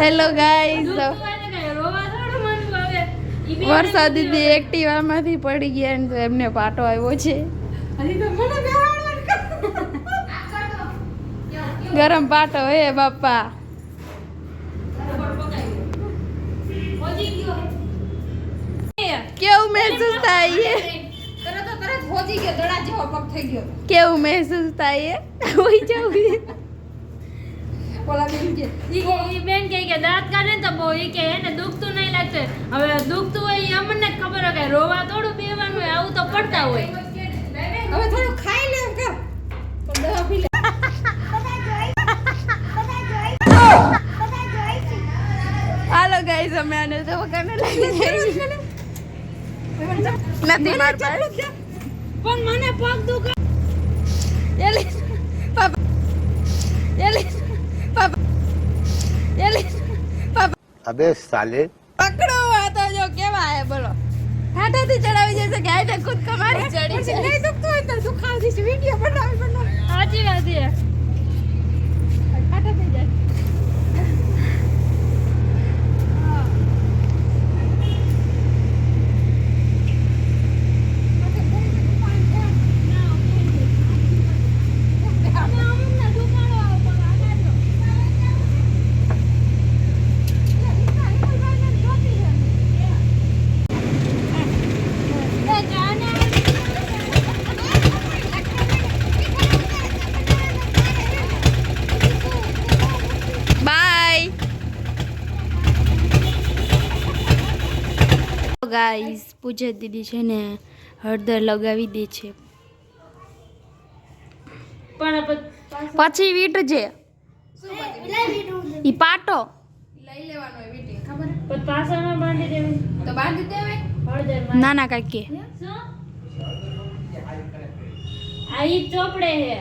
Hello guys, વર્ષા દીદી એક્ટિવામાંથી પડી ગયા ને તો એમને પાટો આવ્યો છે. ગરમ પાટો હે બાપા. કેવું મહેસૂસ થાય? કેવું મહેસૂસ થાય? હોઈ જવું બેન કે દાંત કાઢે તો બહુ કે એને દુખતું નહીં લાગતું. હવે દુખતું હોય એ અમને જ ખબર હોય કે રોવા થોડું પીવાનું હોય, આવું તો પડતા હોય. હવે થોડું ખાઈ લે કર. હાલો ગાઈસ, અમે આને દવાખાને લઈ જઈએ. નથી માર પાસે પણ મને પગ દુખે. એલી પાપા, એલી પાપા, એલી પાપા. अबे साले પકડો આ તો જો કેવા હે બોલો. હાથેથી ચડાવી જશે કે આઈને ખુદ કમારી ચડી છે. નહીં દુખતું હોય તો દુખાવી છે. વિડિયો બનાવી. સાચી વાત છે. હાથેથી જાય. ગાઈસ, પૂજા દીદી છે ને હળદર લગાવી દે છે. પણ પછી વીટ છે ઈ પાટો લઈ લેવાનો હોય વીટી, ખબર હે? પણ પાછળમાં બાંધી દેવી તો બાંધી દેવાય. હળદર ના ના કાકી કે શું આ ઈ ચોપડે હે.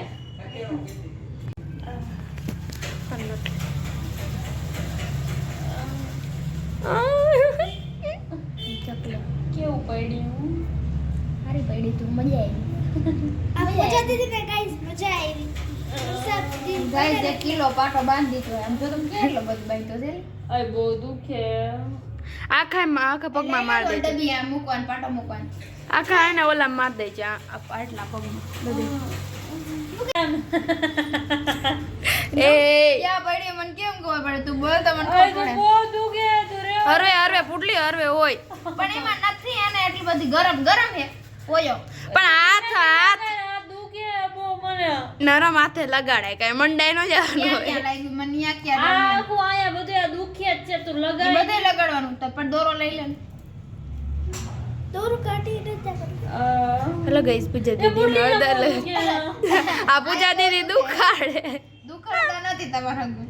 કેવું પડ્યું? સારી પડી તું, મજા આવી. પૂજા દીદી ને ગાઈસ મજા આવી. ગાઈસ 1 કિલો પાટો બાંધી દીધો. આમ જો તમે કેટલો બધો બાંધ્યો છે. અય બહુ દુખે. આખા પગમાં માર દે છે. ડબ્બી આ મૂકવાનું, પાટો મૂકવાનું. આખા એને ઓલા માર દે છે આટલા પગમાં બધે. એ ક્યાં પડી મને કેમ ખબર પડે? તું બોલ તો મને અય ખબર પડે. બહુ દુખે. તું રે હરવે પુટલી હરવે હોય પણ એમાં નથી, એને એટલી બધી ગરમ હે ઓયો. પણ હાથ આ દુખે બહુ મને. નરમ હાથે લગાડાય, કઈ મંડાઈ ન જવાનું ક્યાં હોય. લાગ્યું મને? ન્યા આ ક્યાં આખું આયા બધું આ દુખે જ છે. તું લાગ્યું? લગાડ. બધે લગાડવાનું. તો પણ દોરો લઈ લે. દોરો કાઢી દે. હેલો ગાઈસ, પૂજા દીદી હળદર આ પૂજા દીદી દુખાડે. દુખાડતા નથી તમારા ગુણ.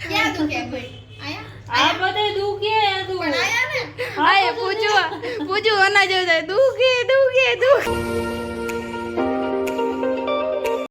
ક્યાં દુખે ભાઈ? આયા આ બધે દુખે તું. પણ આયા ને. હાય પૂજુ અના જેવું થાય દુખે.